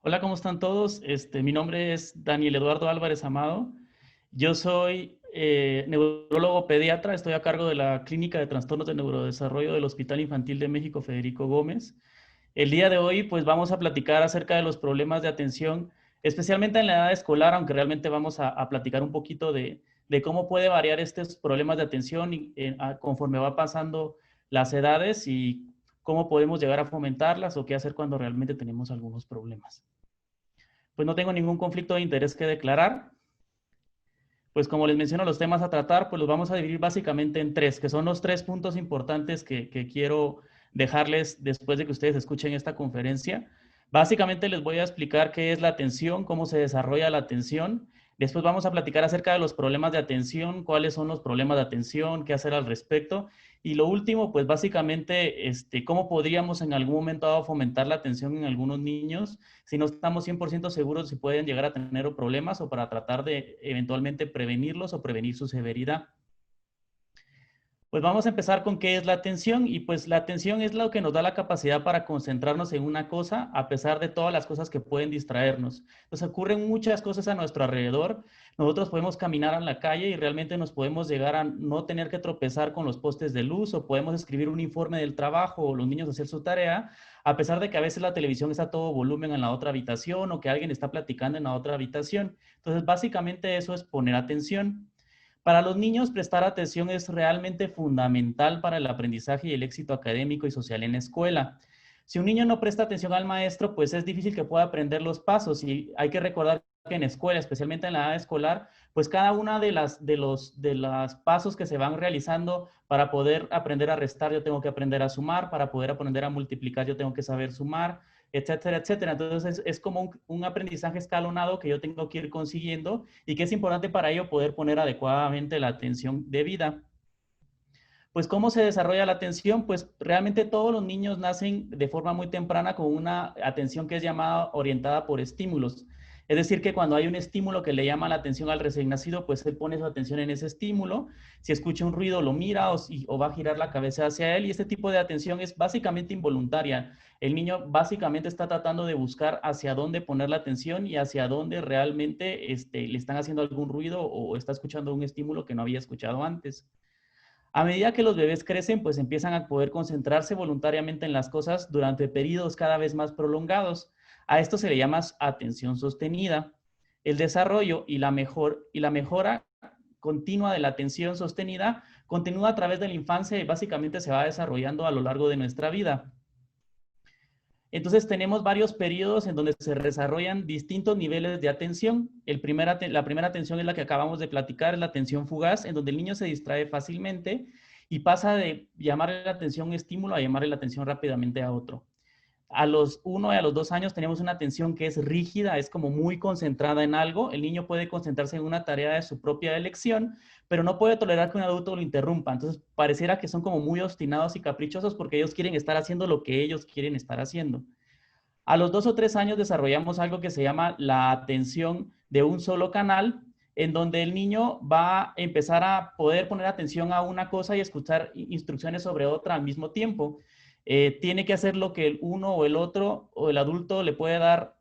Hola, ¿cómo están todos? Mi nombre es Daniel Eduardo Álvarez Amado. Yo soy neurólogo pediatra, estoy a cargo de la Clínica de Trastornos de Neurodesarrollo del Hospital Infantil de México Federico Gómez. El día de hoy, pues vamos a platicar acerca de los problemas de atención, especialmente en la edad escolar, aunque realmente vamos a platicar un poquito de cómo puede variar estos problemas de atención conforme va pasando las edades y cómo podemos llegar a fomentarlas o qué hacer cuando realmente tenemos algunos problemas. Pues no tengo ningún conflicto de interés que declarar. Pues como les menciono, los temas a tratar, pues los vamos a dividir básicamente en tres, que son los tres puntos importantes que quiero dejarles después de que ustedes escuchen esta conferencia. Básicamente les voy a explicar qué es la atención, cómo se desarrolla la atención. Después vamos a platicar acerca de los problemas de atención, cuáles son los problemas de atención, qué hacer al respecto. Y lo último, pues básicamente, cómo podríamos en algún momento dado fomentar la atención en algunos niños si no estamos 100% seguros si pueden llegar a tener problemas o para tratar de eventualmente prevenirlos o prevenir su severidad. Pues vamos a empezar con qué es la atención y pues la atención es lo que nos da la capacidad para concentrarnos en una cosa a pesar de todas las cosas que pueden distraernos. Entonces ocurren muchas cosas a nuestro alrededor. Nosotros podemos caminar en la calle y realmente nos podemos llegar a no tener que tropezar con los postes de luz o podemos escribir un informe del trabajo o los niños hacer su tarea a pesar de que a veces la televisión está a todo volumen en la otra habitación o que alguien está platicando en la otra habitación. Entonces básicamente eso es poner atención. Para los niños, prestar atención es realmente fundamental para el aprendizaje y el éxito académico y social en la escuela. Si un niño no presta atención al maestro, pues es difícil que pueda aprender los pasos y hay que recordar que en escuela, especialmente en la edad escolar, pues cada una de las pasos que se van realizando para poder aprender a restar, yo tengo que aprender a sumar, para poder aprender a multiplicar, yo tengo que saber sumar, etcétera, etcétera. Entonces es como un aprendizaje escalonado que yo tengo que ir consiguiendo y que es importante para ello poder poner adecuadamente la atención debida. Pues, ¿cómo se desarrolla la atención? Pues realmente todos los niños nacen de forma muy temprana con una atención que es llamada orientada por estímulos. Es decir, que cuando hay un estímulo que le llama la atención al recién nacido, pues él pone su atención en ese estímulo. Si escucha un ruido, lo mira o va a girar la cabeza hacia él. Y este tipo de atención es básicamente involuntaria. El niño básicamente está tratando de buscar hacia dónde poner la atención y hacia dónde realmente le están haciendo algún ruido o está escuchando un estímulo que no había escuchado antes. A medida que los bebés crecen, pues empiezan a poder concentrarse voluntariamente en las cosas durante periodos cada vez más prolongados. A esto se le llama atención sostenida. El desarrollo y la mejora continua de la atención sostenida continúa a través de la infancia y básicamente se va desarrollando a lo largo de nuestra vida. Entonces tenemos varios periodos en donde se desarrollan distintos niveles de atención. La primera atención es la que acabamos de platicar, es la atención fugaz, en donde el niño se distrae fácilmente y pasa de llamarle la atención a un estímulo a llamarle la atención rápidamente a otro. A los 1 y a los 2 años tenemos una atención que es rígida, es como muy concentrada en algo. El niño puede concentrarse en una tarea de su propia elección, pero no puede tolerar que un adulto lo interrumpa. Entonces, pareciera que son como muy obstinados y caprichosos porque ellos quieren estar haciendo lo que ellos quieren estar haciendo. A los 2 o 3 años desarrollamos algo que se llama la atención de un solo canal, en donde el niño va a empezar a poder poner atención a una cosa y escuchar instrucciones sobre otra al mismo tiempo. Tiene que hacer lo que el uno o el otro o el adulto le puede dar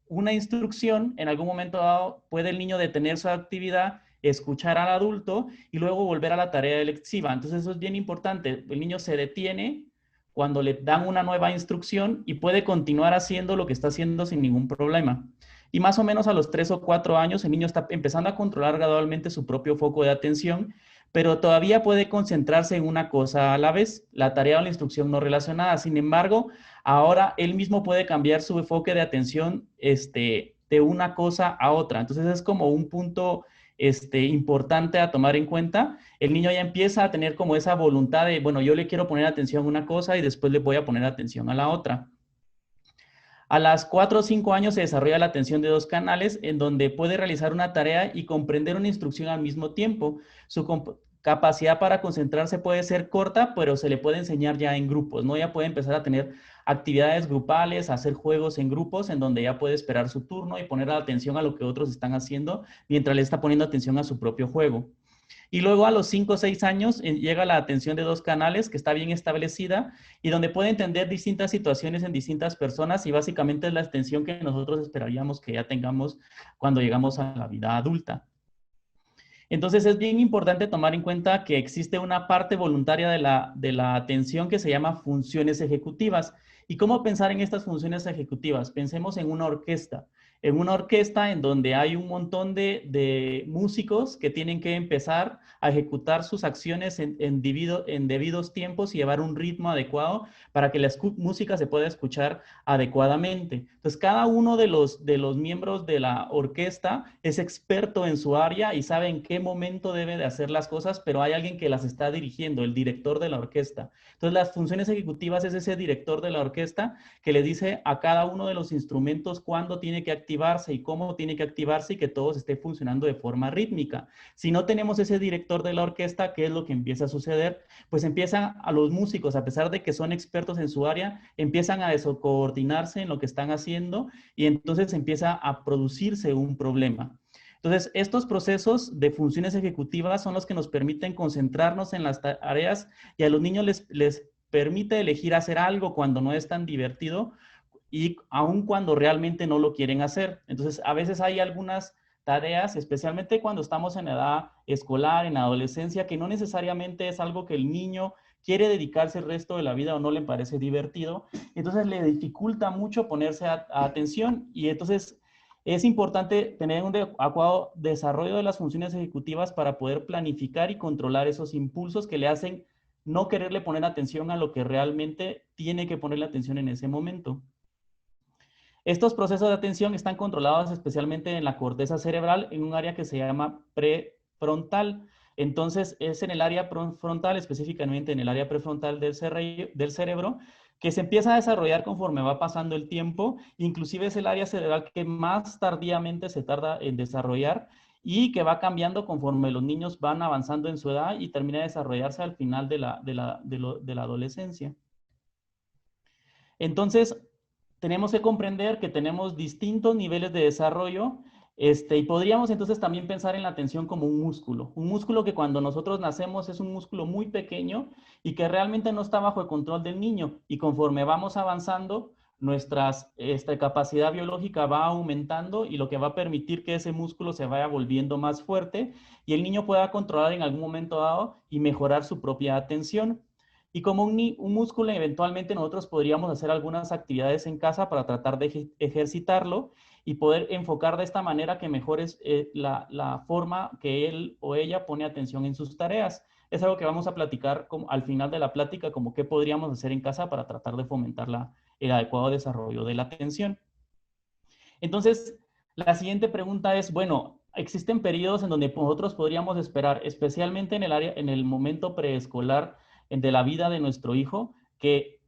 una instrucción. En algún momento dado puede el niño detener su actividad, escuchar al adulto y luego volver a la tarea lectiva. Entonces eso es bien importante. El niño se detiene cuando le dan una nueva instrucción y puede continuar haciendo lo que está haciendo sin ningún problema. Y más o menos a los 3 o 4 años el niño está empezando a controlar gradualmente su propio foco de atención, pero todavía puede concentrarse en una cosa a la vez, la tarea o la instrucción no relacionada. Sin embargo, ahora él mismo puede cambiar su enfoque de atención de una cosa a otra. Entonces es como un punto importante a tomar en cuenta. El niño ya empieza a tener como esa voluntad de, bueno, yo le quiero poner atención a una cosa y después le voy a poner atención a la otra. A las 4 o 5 años se desarrolla la atención de dos canales en donde puede realizar una tarea y comprender una instrucción al mismo tiempo. Su capacidad para concentrarse puede ser corta, pero se le puede enseñar ya en grupos, ¿no? Ya puede empezar a tener actividades grupales, hacer juegos en grupos en donde ya puede esperar su turno y poner atención a lo que otros están haciendo mientras le está poniendo atención a su propio juego. Y luego a los 5 o 6 años llega la atención de 2 canales que está bien establecida y donde puede entender distintas situaciones en distintas personas y básicamente es la atención que nosotros esperaríamos que ya tengamos cuando llegamos a la vida adulta. Entonces es bien importante tomar en cuenta que existe una parte voluntaria de la atención que se llama funciones ejecutivas. ¿Y cómo pensar en estas funciones ejecutivas? Pensemos en una orquesta en donde hay un montón de músicos que tienen que empezar a ejecutar sus acciones en debidos tiempos y llevar un ritmo adecuado para que la música se pueda escuchar adecuadamente. Entonces, cada uno de los miembros de la orquesta es experto en su área y sabe en qué momento debe de hacer las cosas, pero hay alguien que las está dirigiendo, el director de la orquesta. Entonces, las funciones ejecutivas es ese director de la orquesta que le dice a cada uno de los instrumentos cuándo tiene que activarse y cómo tiene que activarse y que todo esté funcionando de forma rítmica. Si no tenemos ese director de la orquesta, ¿qué es lo que empieza a suceder? Pues empiezan a los músicos, a pesar de que son expertos en su área, empiezan a descoordinarse en lo que están haciendo y entonces empieza a producirse un problema. Entonces, estos procesos de funciones ejecutivas son los que nos permiten concentrarnos en las tareas y a los niños les permite elegir hacer algo cuando no es tan divertido y aun cuando realmente no lo quieren hacer. Entonces, a veces hay algunas tareas, especialmente cuando estamos en edad escolar, en adolescencia, que no necesariamente es algo que el niño quiere dedicarse el resto de la vida o no le parece divertido. Entonces, le dificulta mucho ponerse a atención y entonces es importante tener un adecuado desarrollo de las funciones ejecutivas para poder planificar y controlar esos impulsos que le hacen no quererle poner atención a lo que realmente tiene que ponerle atención en ese momento. Estos procesos de atención están controlados especialmente en la corteza cerebral, en un área que se llama prefrontal. Entonces, es en el área frontal, específicamente en el área prefrontal del cerebro, que se empieza a desarrollar conforme va pasando el tiempo. Inclusive es el área cerebral que más tardíamente se tarda en desarrollar y que va cambiando conforme los niños van avanzando en su edad y termina de desarrollarse al final de la adolescencia. Entonces, tenemos que comprender que tenemos distintos niveles de desarrollo y podríamos entonces también pensar en la atención como un músculo que cuando nosotros nacemos es un músculo muy pequeño y que realmente no está bajo el control del niño y conforme vamos avanzando, nuestra capacidad biológica va aumentando y lo que va a permitir que ese músculo se vaya volviendo más fuerte y el niño pueda controlar en algún momento dado y mejorar su propia atención. Y como un músculo, eventualmente nosotros podríamos hacer algunas actividades en casa para tratar de ejercitarlo y poder enfocar de esta manera que mejores la forma que él o ella pone atención en sus tareas. Es algo que vamos a platicar al final de la plática, como qué podríamos hacer en casa para tratar de fomentar el adecuado desarrollo de la atención. Entonces, la siguiente pregunta es, bueno, existen periodos en donde nosotros podríamos esperar, especialmente en el momento preescolar de la vida de nuestro hijo, que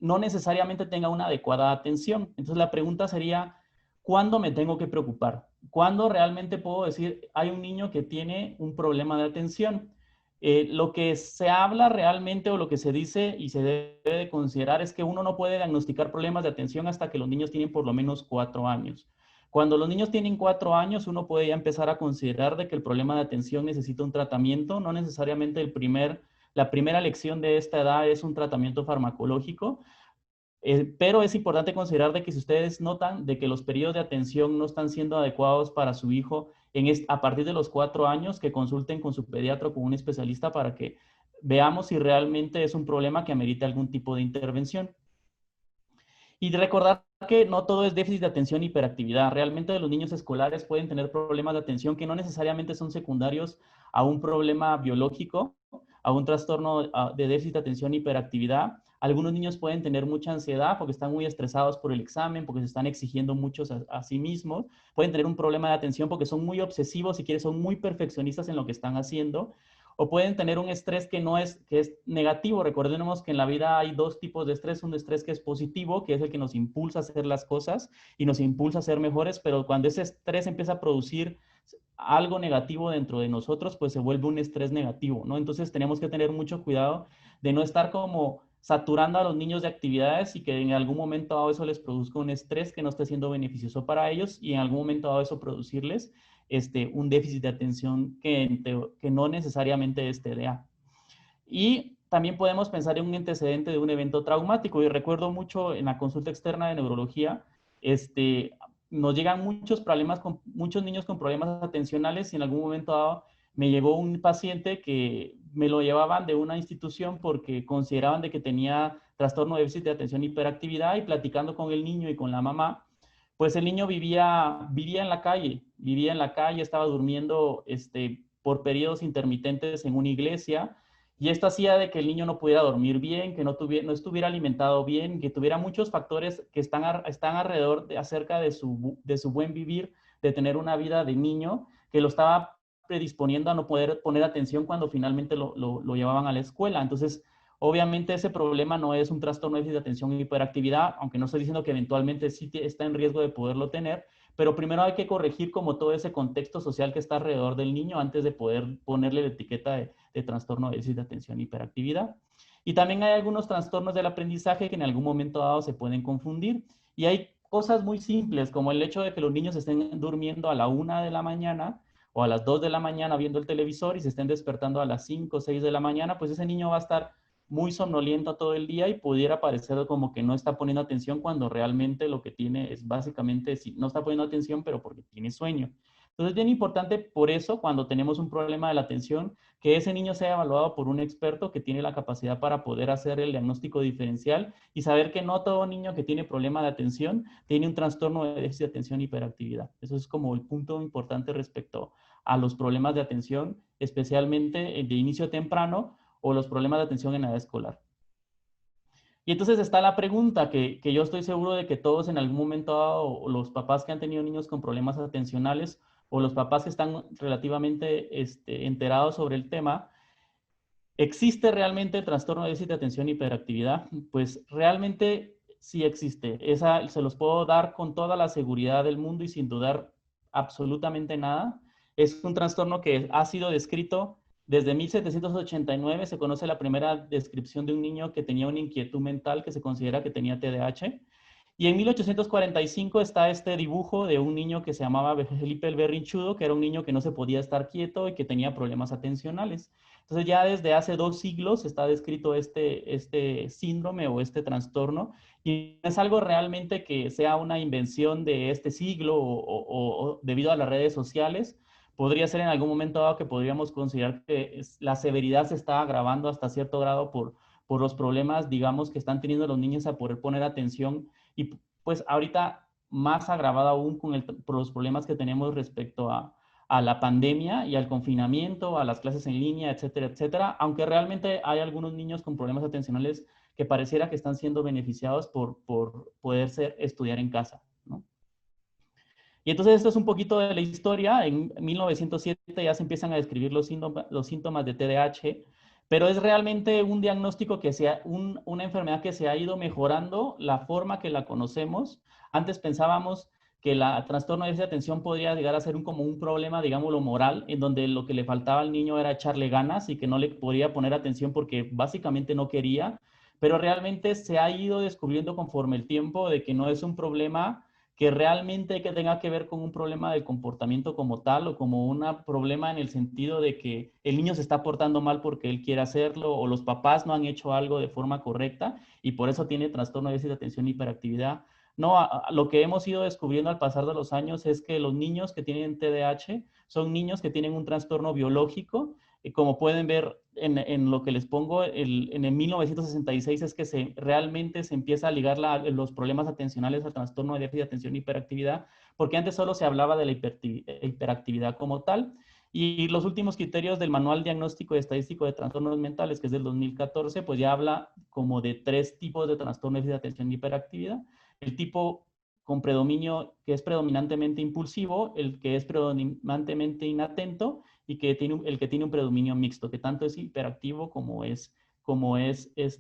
no necesariamente tenga una adecuada atención. Entonces, la pregunta sería, ¿cuándo me tengo que preocupar? ¿Cuándo realmente puedo decir, hay un niño que tiene un problema de atención? Lo que se habla realmente o lo que se dice y se debe de considerar es que uno no puede diagnosticar problemas de atención hasta que los niños tienen por lo menos 4 años. Cuando los niños tienen 4 años, uno puede ya empezar a considerar de que el problema de atención necesita un tratamiento, no necesariamente la primera lección de esta edad es un tratamiento farmacológico, pero es importante considerar de que si ustedes notan de que los periodos de atención no están siendo adecuados para su hijo a partir de los 4 años, que consulten con su pediatra o con un especialista para que veamos si realmente es un problema que amerita algún tipo de intervención. Y recordar que no todo es déficit de atención y hiperactividad. Realmente los niños escolares pueden tener problemas de atención que no necesariamente son secundarios a un problema biológico, a un trastorno de déficit de atención y hiperactividad. Algunos niños pueden tener mucha ansiedad porque están muy estresados por el examen, porque se están exigiendo mucho a sí mismos. Pueden tener un problema de atención porque son muy obsesivos, si quieren, son muy perfeccionistas en lo que están haciendo. O pueden tener un estrés que es negativo. Recordemos que en la vida hay 2 tipos de estrés. Un estrés que es positivo, que es el que nos impulsa a hacer las cosas y nos impulsa a ser mejores, pero cuando ese estrés empieza a producir algo negativo dentro de nosotros, pues se vuelve un estrés negativo, ¿no? Entonces tenemos que tener mucho cuidado de no estar como saturando a los niños de actividades y que en algún momento dado eso les produzca un estrés que no esté siendo beneficioso para ellos y en algún momento dado eso producirles un déficit de atención que no necesariamente es TDA. Y también podemos pensar en un antecedente de un evento traumático. Y recuerdo mucho en la consulta externa de neurología, nos llegan muchos problemas, muchos niños con problemas atencionales, y en algún momento dado me llegó un paciente que me lo llevaban de una institución porque consideraban de que tenía trastorno de déficit de atención y hiperactividad, y platicando con el niño y con la mamá, pues el niño vivía en la calle, estaba durmiendo por periodos intermitentes en una iglesia, y esto hacía de que el niño no pudiera dormir bien, que no estuviera alimentado bien, que tuviera muchos factores que están alrededor acerca de su buen vivir, de tener una vida de niño, que lo estaba predisponiendo a no poder poner atención cuando finalmente lo llevaban a la escuela. Entonces, obviamente ese problema no es un trastorno de déficit de atención y hiperactividad, aunque no estoy diciendo que eventualmente sí está en riesgo de poderlo tener, pero primero hay que corregir como todo ese contexto social que está alrededor del niño antes de poder ponerle la etiqueta de trastorno de déficit de atención y hiperactividad. Y también hay algunos trastornos del aprendizaje que en algún momento dado se pueden confundir. Y hay cosas muy simples, como el hecho de que los niños estén durmiendo a la 1 de la mañana o a las 2 de la mañana viendo el televisor y se estén despertando a las 5 o 6 de la mañana, pues ese niño va a estar muy somnoliento todo el día y pudiera parecer como que no está poniendo atención, cuando realmente lo que tiene es básicamente, sí, no está poniendo atención, pero porque tiene sueño. Entonces es bien importante por eso, cuando tenemos un problema de la atención, que ese niño sea evaluado por un experto que tiene la capacidad para poder hacer el diagnóstico diferencial y saber que no todo niño que tiene problema de atención tiene un trastorno de déficit de atención y hiperactividad. Eso es como el punto importante respecto a los problemas de atención, especialmente de inicio temprano, o los problemas de atención en la edad escolar. Y entonces está la pregunta que yo estoy seguro de que todos en algún momento dado, o los papás que han tenido niños con problemas atencionales, o los papás que están relativamente enterados sobre el tema, ¿existe realmente el trastorno de déficit de atención y hiperactividad? Pues realmente sí existe. Esa se los puedo dar con toda la seguridad del mundo y sin dudar absolutamente nada. Es un trastorno que ha sido descrito desde 1789. Se conoce la primera descripción de un niño que tenía una inquietud mental que se considera que tenía TDAH. Y en 1845 está este dibujo de un niño que se llamaba Felipe el Berrinchudo, que era un niño que no se podía estar quieto y que tenía problemas atencionales. Entonces ya desde hace 2 siglos está descrito este síndrome o este trastorno, y no es algo realmente que sea una invención de este siglo o debido a las redes sociales. Podría ser en algún momento dado que podríamos considerar que la severidad se está agravando hasta cierto grado por los problemas, digamos, que están teniendo los niños a poder poner atención, y pues ahorita más agravada aún por los problemas que tenemos respecto a la pandemia y al confinamiento, a las clases en línea, etcétera, etcétera, aunque realmente hay algunos niños con problemas atencionales que pareciera que están siendo beneficiados por poder estudiar en casa, ¿no? Y entonces esto es un poquito de la historia. En 1907 ya se empiezan a describir los síntomas de TDAH, pero es realmente un diagnóstico una enfermedad que se ha ido mejorando la forma que la conocemos. Antes pensábamos que el trastorno de déficit de atención podría llegar a ser como un problema, digámoslo, moral, en donde lo que le faltaba al niño era echarle ganas y que no le podía poner atención porque básicamente no quería, pero realmente se ha ido descubriendo conforme el tiempo de que no es un problema que realmente tenga que ver con un problema del comportamiento como tal, o como un problema en el sentido de que el niño se está portando mal porque él quiere hacerlo, o los papás no han hecho algo de forma correcta y por eso tiene trastorno de déficit de atención y hiperactividad. No, lo que hemos ido descubriendo al pasar de los años es que los niños que tienen TDAH son niños que tienen un trastorno biológico. Como pueden ver en lo que les pongo, en el 1966 es que realmente se empieza a ligar los problemas atencionales al trastorno de déficit de atención y hiperactividad, porque antes solo se hablaba de la hiperactividad como tal. Y los últimos criterios del Manual Diagnóstico y Estadístico de Trastornos Mentales, que es del 2014, pues ya habla como de 3 tipos de trastorno de déficit de atención y hiperactividad. El tipo con predominio que es predominantemente impulsivo, el que es predominantemente inatento, y el que tiene un predominio mixto, que tanto es hiperactivo como es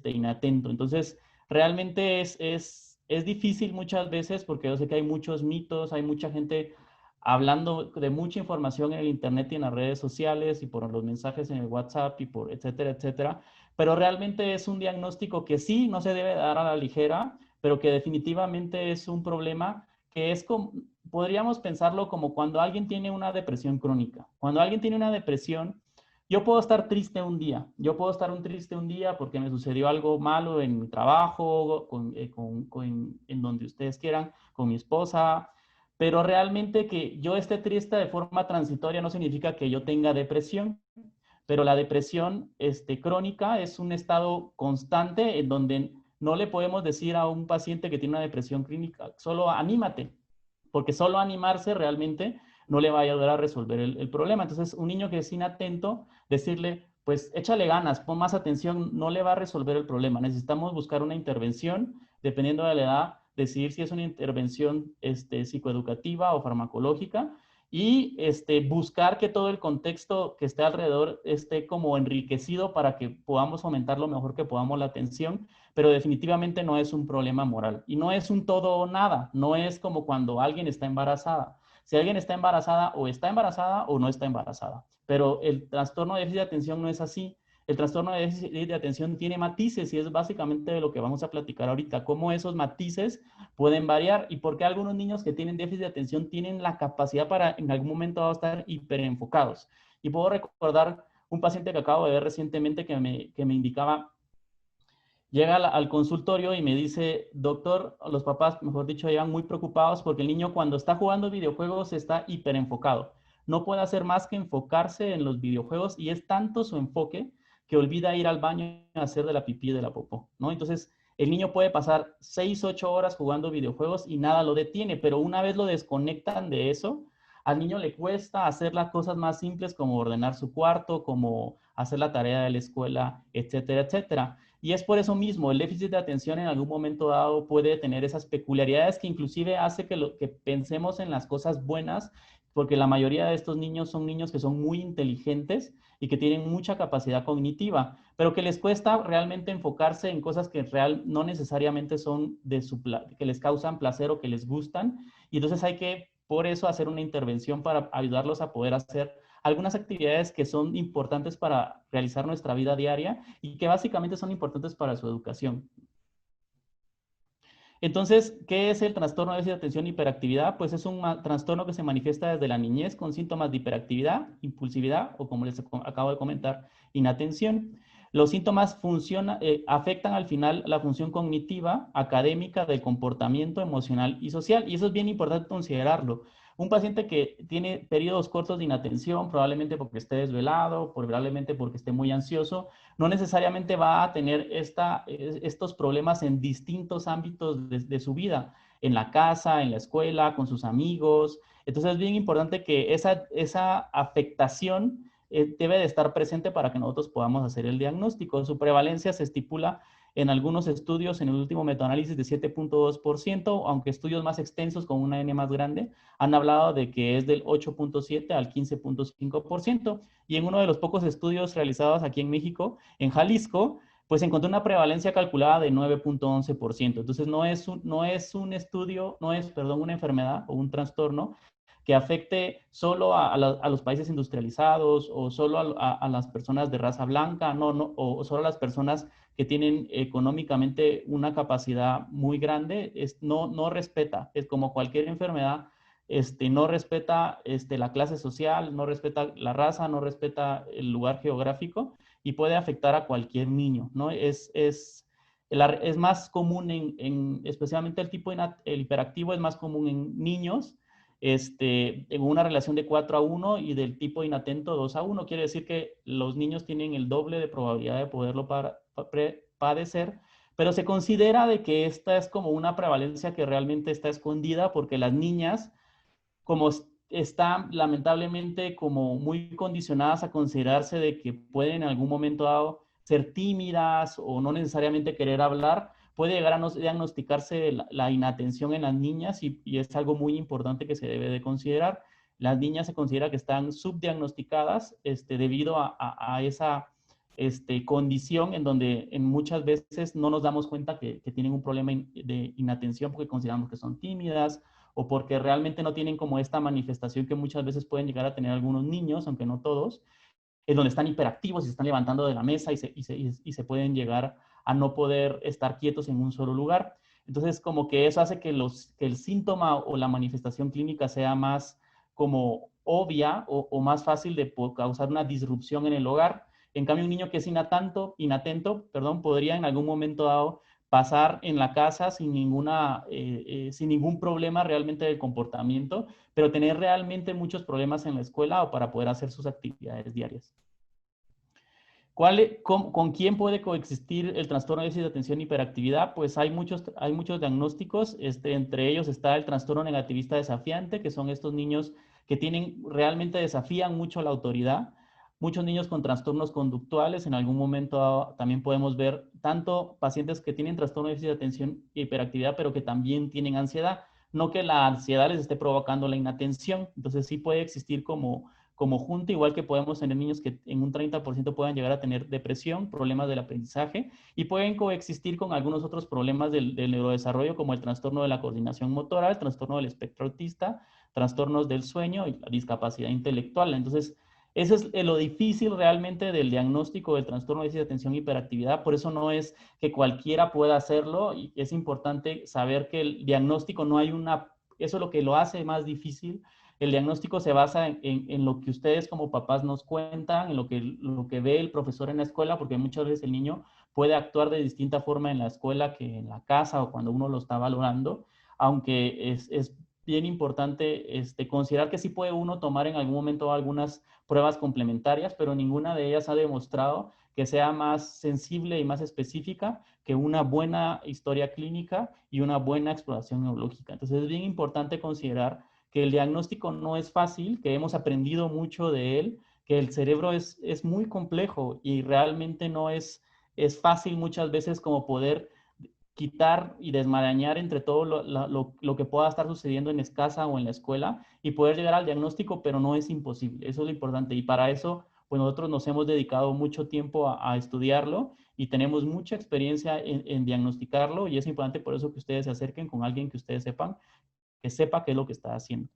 inatento. Entonces, realmente es difícil muchas veces, porque yo sé que hay muchos mitos, hay mucha gente hablando de mucha información en el internet y en las redes sociales y por los mensajes en el WhatsApp y por etcétera, etcétera, pero realmente es un diagnóstico que sí no se debe dar a la ligera, pero que definitivamente es un problema que es como, podríamos pensarlo como cuando alguien tiene una depresión crónica. Cuando alguien tiene una depresión, yo puedo estar triste un día, yo puedo estar triste un día porque me sucedió algo malo en mi trabajo, en donde ustedes quieran, con mi esposa, pero realmente que yo esté triste de forma transitoria no significa que yo tenga depresión, pero la depresión crónica es un estado constante en donde no le podemos decir a un paciente que tiene una depresión clínica, solo anímate, porque solo animarse realmente no le va a ayudar a resolver el problema. Entonces, un niño que es inatento, decirle, pues échale ganas, pon más atención, no le va a resolver el problema. Necesitamos buscar una intervención, dependiendo de la edad, decidir si es una intervención psicoeducativa o farmacológica, y buscar que todo el contexto que esté alrededor esté como enriquecido para que podamos aumentar lo mejor que podamos la atención, pero definitivamente no es un problema moral y no es un todo o nada, no es como cuando alguien está embarazada. Si alguien está embarazada o no está embarazada, pero el trastorno de déficit de atención no es así. El trastorno de déficit de atención tiene matices y es básicamente de lo que vamos a platicar ahorita, cómo esos matices pueden variar y por qué algunos niños que tienen déficit de atención tienen la capacidad para en algún momento estar hiperenfocados. Y puedo recordar un paciente que acabo de ver recientemente que me indicaba, llega al consultorio y me dice, doctor, los papás, mejor dicho, llegan muy preocupados porque el niño cuando está jugando videojuegos está hiperenfocado. No puede hacer más que enfocarse en los videojuegos y es tanto su enfoque que olvida ir al baño a hacer de la pipí y de la popó, ¿no? Entonces, el niño puede pasar 6, 8 horas jugando videojuegos y nada lo detiene, pero una vez lo desconectan de eso, al niño le cuesta hacer las cosas más simples como ordenar su cuarto, como hacer la tarea de la escuela, etcétera, etcétera. Y es por eso mismo, el déficit de atención en algún momento dado puede tener esas peculiaridades que inclusive hace que pensemos en las cosas buenas, porque la mayoría de estos niños son niños que son muy inteligentes y que tienen mucha capacidad cognitiva, pero que les cuesta realmente enfocarse en cosas que no necesariamente son que les causan placer o que les gustan. Y entonces hay que, por eso, hacer una intervención para ayudarlos a poder hacer algunas actividades que son importantes para realizar nuestra vida diaria y que básicamente son importantes para su educación. Entonces, ¿qué es el trastorno de déficit de atención e hiperactividad? Pues es un trastorno que se manifiesta desde la niñez con síntomas de hiperactividad, impulsividad o, como les acabo de comentar, inatención. Los síntomas afectan al final la función cognitiva, académica, del comportamiento emocional y social. Y eso es bien importante considerarlo. Un paciente que tiene periodos cortos de inatención, probablemente porque esté desvelado, probablemente porque esté muy ansioso, no necesariamente va a tener estos problemas en distintos ámbitos de su vida, en la casa, en la escuela, con sus amigos. Entonces es bien importante que esa afectación debe de estar presente para que nosotros podamos hacer el diagnóstico. Su prevalencia se estipula en algunos estudios, en el último metaanálisis, de 7.2%, aunque estudios más extensos con una N más grande han hablado de que es del 8.7 al 15.5%. Y en uno de los pocos estudios realizados aquí en México, en Jalisco, pues encontró una prevalencia calculada de 9.11%. Entonces no es un estudio, perdón, una enfermedad o un trastorno que afecte solo a los países industrializados o solo a las personas de raza blanca, o solo a las personas que tienen económicamente una capacidad muy grande. No respeta, es como cualquier enfermedad, no respeta la clase social, no respeta la raza, no respeta el lugar geográfico y puede afectar a cualquier niño, ¿no? Es más común especialmente el hiperactivo es más común en niños, en una relación de 4:1 y del tipo inatento 2:1. Quiere decir que los niños tienen el doble de probabilidad de poderlo padecer, pero se considera de que esta es como una prevalencia que realmente está escondida porque las niñas, como están lamentablemente como muy condicionadas a considerarse de que pueden en algún momento dado ser tímidas o no necesariamente querer hablar, puede llegar a no diagnosticarse la inatención en las niñas y es algo muy importante que se debe de considerar. Las niñas se considera que están subdiagnosticadas debido a esa condición en donde en muchas veces no nos damos cuenta que tienen un problema de inatención porque consideramos que son tímidas o porque realmente no tienen como esta manifestación que muchas veces pueden llegar a tener algunos niños, aunque no todos, en donde están hiperactivos y se están levantando de la mesa y se pueden llegar a no poder estar quietos en un solo lugar. Entonces, como que eso hace que el síntoma o la manifestación clínica sea más como obvia o más fácil de causar una disrupción en el hogar. En cambio, un niño que es inatento, perdón, podría en algún momento dado pasar en la casa sin ningún problema realmente de comportamiento, pero tener realmente muchos problemas en la escuela o para poder hacer sus actividades diarias. ¿Con quién puede coexistir el trastorno de déficit de atención y hiperactividad? Pues hay muchos diagnósticos, entre ellos está el trastorno negativista desafiante, que son estos niños que realmente desafían mucho a la autoridad. Muchos niños con trastornos conductuales, en algún momento también podemos ver tanto pacientes que tienen trastorno de déficit de atención y hiperactividad, pero que también tienen ansiedad. No que la ansiedad les esté provocando la inatención, entonces sí puede existir como junta, igual que podemos tener niños que en un 30% puedan llegar a tener depresión, problemas del aprendizaje, y pueden coexistir con algunos otros problemas del neurodesarrollo, como el trastorno de la coordinación motora, el trastorno del espectro autista, trastornos del sueño y la discapacidad intelectual. Entonces, eso es lo difícil realmente del diagnóstico del trastorno de déficit de atención y hiperactividad. Por eso no es que cualquiera pueda hacerlo, y es importante saber que el diagnóstico no hay eso es lo que lo hace más difícil. El diagnóstico se basa en lo que ustedes como papás nos cuentan, en lo que ve el profesor en la escuela, porque muchas veces el niño puede actuar de distinta forma en la escuela que en la casa o cuando uno lo está valorando, aunque es bien importante considerar que sí puede uno tomar en algún momento algunas pruebas complementarias, pero ninguna de ellas ha demostrado que sea más sensible y más específica que una buena historia clínica y una buena exploración neurológica. Entonces es bien importante considerar que el diagnóstico no es fácil, que hemos aprendido mucho de él, que el cerebro es muy complejo y realmente no es fácil muchas veces como poder quitar y desmarañar entre todo lo que pueda estar sucediendo en casa o en la escuela y poder llegar al diagnóstico, pero no es imposible. Eso es lo importante. Y para eso, pues nosotros nos hemos dedicado mucho tiempo a estudiarlo y tenemos mucha experiencia en diagnosticarlo y es importante por eso que ustedes se acerquen con alguien que ustedes sepan, que sepa qué es lo que está haciendo.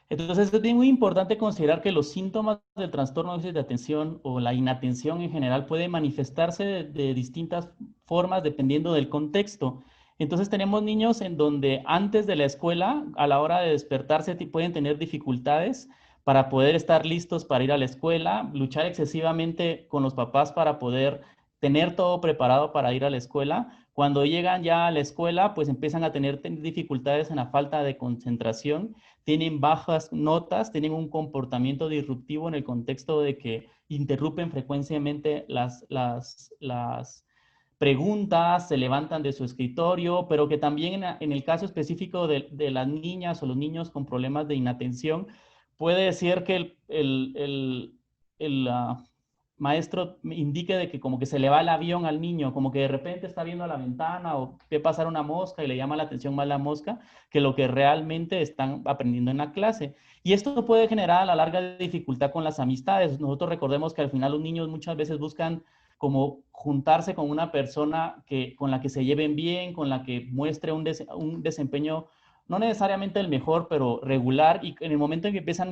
Entonces es muy importante considerar que los síntomas del trastorno de déficit de atención o la inatención en general puede manifestarse de distintas formas dependiendo del contexto. Entonces tenemos niños en donde antes de la escuela, a la hora de despertarse, pueden tener dificultades para poder estar listos para ir a la escuela, luchar excesivamente con los papás para poder tener todo preparado para ir a la escuela. Cuando llegan ya a la escuela, pues empiezan a tener dificultades en la falta de concentración, tienen bajas notas, tienen un comportamiento disruptivo en el contexto de que interrumpen frecuentemente las preguntas, se levantan de su escritorio, pero que también en el caso específico de las niñas o los niños con problemas de inatención, puede ser que el maestro indique de que como que se le va el avión al niño, como que de repente está viendo a la ventana o ve pasar una mosca y le llama la atención más la mosca que lo que realmente están aprendiendo en la clase. Y esto puede generar a la larga dificultad con las amistades. Nosotros recordemos que al final los niños muchas veces buscan como juntarse con una persona con la que se lleven bien, con la que muestre un desempeño no necesariamente el mejor, pero regular, y en el momento en que empiezan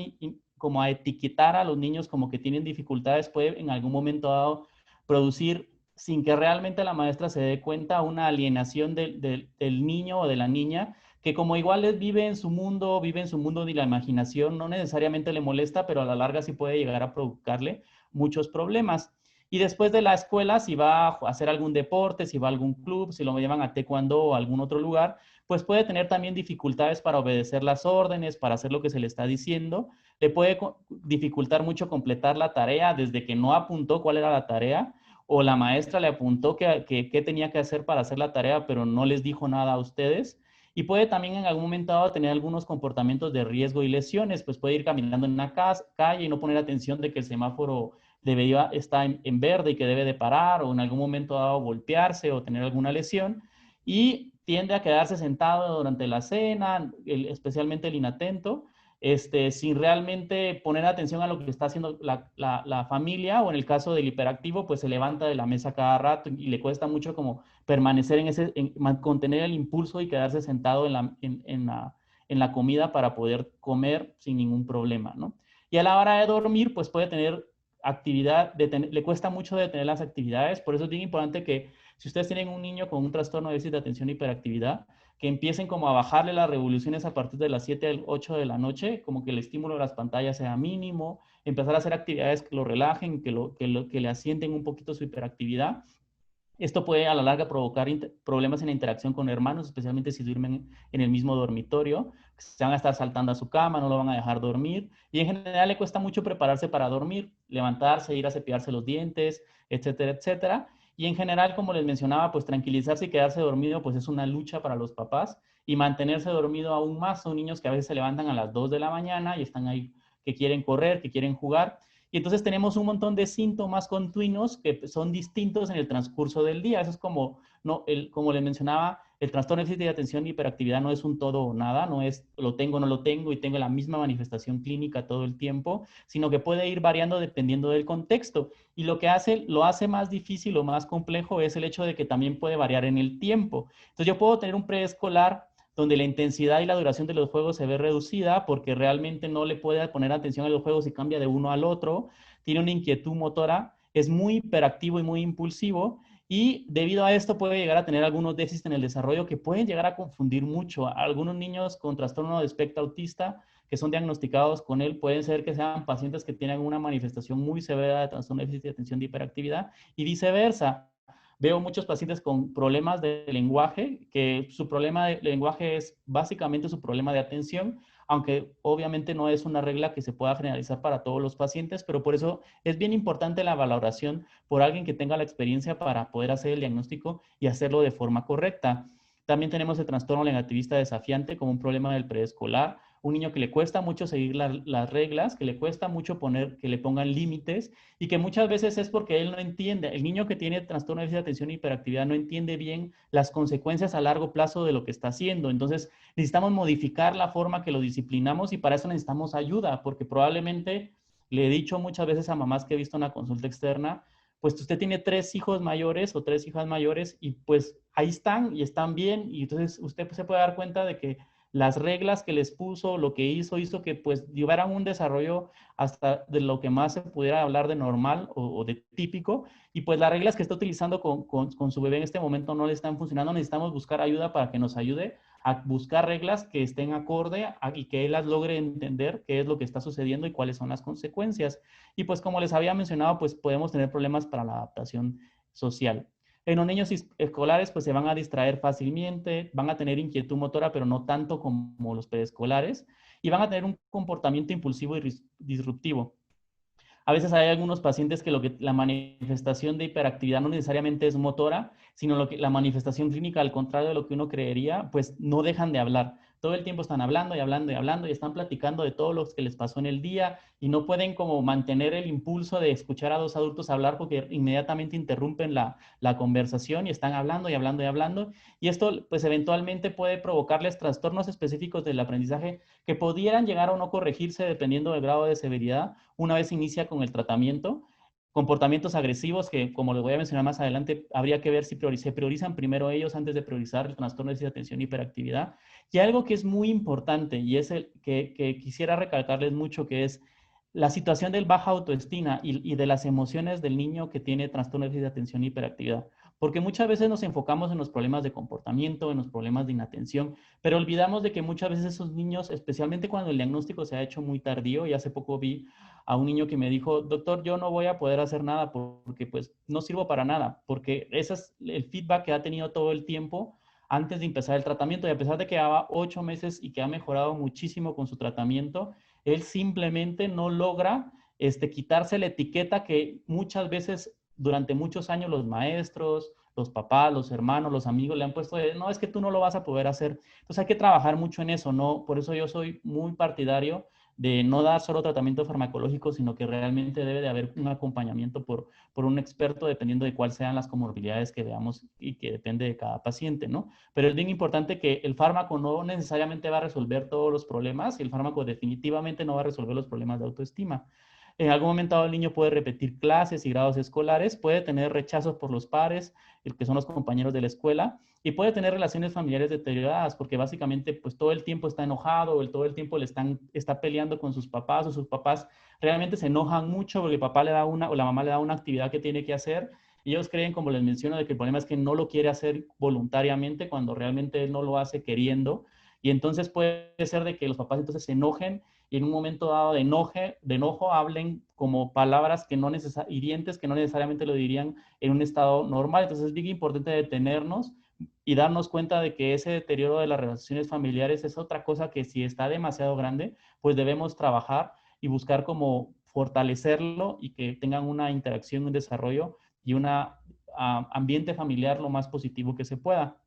como a etiquetar a los niños como que tienen dificultades, puede en algún momento dado producir, sin que realmente la maestra se dé cuenta, una alienación del niño o de la niña, que como igual vive en su mundo de la imaginación, no necesariamente le molesta, pero a la larga sí puede llegar a provocarle muchos problemas. Y después de la escuela, si va a hacer algún deporte, si va a algún club, si lo llevan a taekwondo o a algún otro lugar, pues puede tener también dificultades para obedecer las órdenes, para hacer lo que se le está diciendo. Le puede dificultar mucho completar la tarea desde que no apuntó cuál era la tarea o la maestra le apuntó qué tenía que hacer para hacer la tarea, pero no les dijo nada a ustedes. Y puede también en algún momento dado tener algunos comportamientos de riesgo y lesiones, pues puede ir caminando en una calle y no poner atención de que el semáforo está en verde y que debe de parar, o en algún momento dado golpearse o tener alguna lesión, y tiende a quedarse sentado durante la cena, especialmente el inatento, sin realmente poner atención a lo que está haciendo la familia, o en el caso del hiperactivo, pues se levanta de la mesa cada rato y le cuesta mucho como permanecer contener el impulso y quedarse sentado en la comida para poder comer sin ningún problema, ¿no? Y a la hora de dormir, pues puede tener le cuesta mucho detener las actividades, por eso es bien importante que si ustedes tienen un niño con un trastorno de déficit de atención y hiperactividad, que empiecen como a bajarle las revoluciones a partir de las 7 al 8 de la noche, como que el estímulo de las pantallas sea mínimo, empezar a hacer actividades que lo relajen, que le asienten un poquito su hiperactividad. Esto puede a la larga provocar problemas en la interacción con hermanos, especialmente si duermen en el mismo dormitorio. Se van a estar saltando a su cama, no lo van a dejar dormir. Y en general le cuesta mucho prepararse para dormir, levantarse, ir a cepillarse los dientes, etcétera, etcétera. Y en general, como les mencionaba, pues tranquilizarse y quedarse dormido, pues es una lucha para los papás. Y mantenerse dormido aún más. Son niños que a veces se levantan a las 2 de la mañana y están ahí que quieren correr, que quieren jugar. Y entonces tenemos un montón de síntomas continuos que son distintos en el transcurso del día. Eso es como, no, como les mencionaba, el trastorno de déficit de atención y hiperactividad no es un todo o nada, no es lo tengo o no lo tengo y tengo la misma manifestación clínica todo el tiempo, sino que puede ir variando dependiendo del contexto. Y lo que lo hace más difícil o más complejo es el hecho de que también puede variar en el tiempo. Entonces yo puedo tener un preescolar donde la intensidad y la duración de los juegos se ve reducida porque realmente no le puede poner atención a los juegos y cambia de uno al otro, tiene una inquietud motora, es muy hiperactivo y muy impulsivo y debido a esto puede llegar a tener algunos déficits en el desarrollo que pueden llegar a confundir mucho. Algunos niños con trastorno de espectro autista que son diagnosticados con él pueden ser que sean pacientes que tienen una manifestación muy severa de trastorno de déficit de atención de hiperactividad y viceversa. Veo muchos pacientes con problemas de lenguaje, que su problema de lenguaje es básicamente su problema de atención, aunque obviamente no es una regla que se pueda generalizar para todos los pacientes, pero por eso es bien importante la valoración por alguien que tenga la experiencia para poder hacer el diagnóstico y hacerlo de forma correcta. También tenemos el trastorno negativista desafiante como un problema del preescolar, un niño que le cuesta mucho seguir las reglas, que le cuesta mucho que le pongan límites y que muchas veces es porque él no entiende. El niño que tiene trastorno de déficit de atención y hiperactividad no entiende bien las consecuencias a largo plazo de lo que está haciendo. Entonces necesitamos modificar la forma que lo disciplinamos y para eso necesitamos ayuda, porque probablemente le he dicho muchas veces a mamás que he visto una consulta externa, pues usted tiene 3 hijos mayores o 3 hijas mayores y pues ahí están y están bien y entonces usted se puede dar cuenta de que las reglas que les puso, lo que hizo que pues llevaran un desarrollo hasta de lo que más se pudiera hablar de normal o de típico, y pues las reglas que está utilizando con su bebé en este momento no le están funcionando, necesitamos buscar ayuda para que nos ayude a buscar reglas que estén acorde y que él las logre entender qué es lo que está sucediendo y cuáles son las consecuencias. Y pues como les había mencionado, pues podemos tener problemas para la adaptación social. En los niños escolares, pues se van a distraer fácilmente, van a tener inquietud motora, pero no tanto como los preescolares, y van a tener un comportamiento impulsivo y disruptivo. A veces hay algunos pacientes que, la manifestación de hiperactividad no necesariamente es motora, sino la manifestación clínica, al contrario de lo que uno creería, pues no dejan de hablar. Todo el tiempo están hablando y hablando y hablando y están platicando de todo lo que les pasó en el día y no pueden como mantener el impulso de escuchar a dos adultos hablar porque inmediatamente interrumpen la conversación y están hablando y hablando y hablando. Y esto pues eventualmente puede provocarles trastornos específicos del aprendizaje que pudieran llegar o no corregirse dependiendo del grado de severidad una vez inicia con el tratamiento. Comportamientos agresivos que, como les voy a mencionar más adelante, habría que ver si se priorizan primero ellos antes de priorizar el trastorno de déficit de atención y hiperactividad. Y algo que es muy importante y es el que quisiera recalcarles mucho, que es la situación del baja autoestima y de las emociones del niño que tiene trastorno de déficit de atención y hiperactividad. Porque muchas veces nos enfocamos en los problemas de comportamiento, en los problemas de inatención, pero olvidamos de que muchas veces esos niños, especialmente cuando el diagnóstico se ha hecho muy tardío, y hace poco vi a un niño que me dijo, doctor, yo no voy a poder hacer nada porque pues no sirvo para nada, porque ese es el feedback que ha tenido todo el tiempo antes de empezar el tratamiento y a pesar de que llevaba 8 meses y que ha mejorado muchísimo con su tratamiento, él simplemente no logra quitarse la etiqueta que muchas veces durante muchos años los maestros, los papás, los hermanos, los amigos le han puesto de, no, es que tú no lo vas a poder hacer. Entonces hay que trabajar mucho en eso, ¿no? Por eso yo soy muy partidario de no dar solo tratamiento farmacológico, sino que realmente debe de haber un acompañamiento por un experto dependiendo de cuáles sean las comorbilidades que veamos y que depende de cada paciente, ¿no? Pero es bien importante que el fármaco no necesariamente va a resolver todos los problemas y el fármaco definitivamente no va a resolver los problemas de autoestima. En algún momento dado el niño puede repetir clases y grados escolares, puede tener rechazos por los pares, el que son los compañeros de la escuela, y puede tener relaciones familiares deterioradas, porque básicamente pues todo el tiempo está enojado, o todo el tiempo está peleando con sus papás, o sus papás realmente se enojan mucho porque el papá le da o la mamá le da una actividad que tiene que hacer, Ellos creen, como les menciono, de que el problema es que no lo quiere hacer voluntariamente cuando realmente él no lo hace queriendo. Y entonces puede ser de que los papás entonces se enojen y en un momento dado de enojo hablen como palabras que no hirientes, que no necesariamente lo dirían en un estado normal. Entonces es bien importante detenernos y darnos cuenta de que ese deterioro de las relaciones familiares es otra cosa que si está demasiado grande, pues debemos trabajar y buscar cómo fortalecerlo y que tengan una interacción, un desarrollo y un ambiente familiar lo más positivo que se pueda.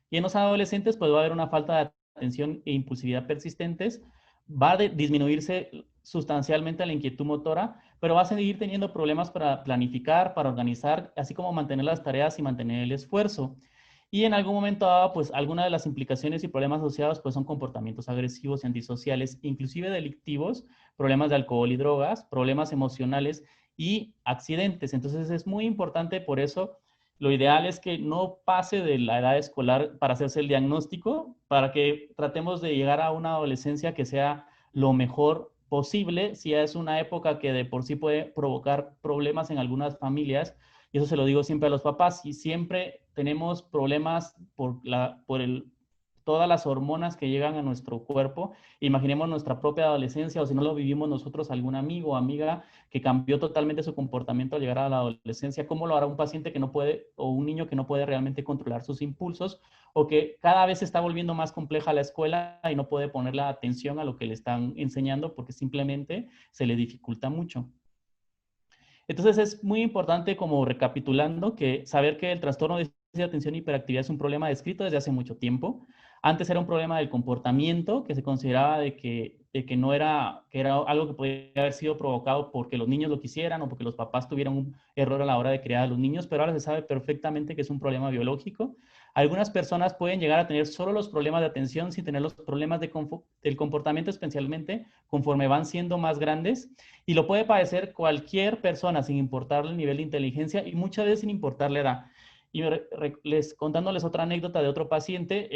Y en los adolescentes, pues va a haber una falta de atención e impulsividad persistentes, va a disminuirse sustancialmente la inquietud motora, pero va a seguir teniendo problemas para planificar, para organizar, así como mantener las tareas y mantener el esfuerzo. Y en algún momento dado, pues algunas de las implicaciones y problemas asociados pues son comportamientos agresivos y antisociales, inclusive delictivos, problemas de alcohol y drogas, problemas emocionales y accidentes. Entonces es muy importante por eso lo ideal es que no pase de la edad escolar para hacerse el diagnóstico, para que tratemos de llegar a una adolescencia que sea lo mejor posible. Si es una época que de por sí puede provocar problemas en algunas familias, y eso se lo digo siempre a los papás, y siempre tenemos problemas por todas las hormonas que llegan a nuestro cuerpo. Imaginemos nuestra propia adolescencia o si no lo vivimos nosotros, algún amigo o amiga que cambió totalmente su comportamiento al llegar a la adolescencia, ¿cómo lo hará un paciente que no puede o un niño que no puede realmente controlar sus impulsos o que cada vez se está volviendo más compleja la escuela y no puede poner la atención a lo que le están enseñando porque simplemente se le dificulta mucho? Entonces es muy importante, como recapitulando, que saber que el trastorno de déficit de atención y hiperactividad es un problema descrito desde hace mucho tiempo. Antes era un problema del comportamiento, que se consideraba de que no era, que era algo que podía haber sido provocado porque los niños lo quisieran o porque los papás tuvieran un error a la hora de criar a los niños, pero ahora se sabe perfectamente que es un problema biológico. Algunas personas pueden llegar a tener solo los problemas de atención sin tener los problemas del comportamiento, especialmente conforme van siendo más grandes. Y lo puede padecer cualquier persona sin importarle el nivel de inteligencia y muchas veces sin importarle la edad. Y contándoles otra anécdota de otro paciente,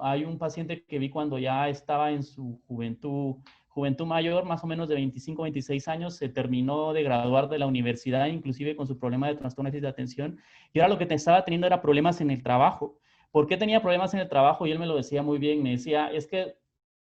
hay un paciente que vi cuando ya estaba en su juventud mayor, más o menos de 25, 26 años, se terminó de graduar de la universidad, inclusive con su problema de trastorno de déficit de atención, y ahora lo que estaba teniendo era problemas en el trabajo. ¿Por qué tenía problemas en el trabajo? Y él me lo decía muy bien, me decía, es que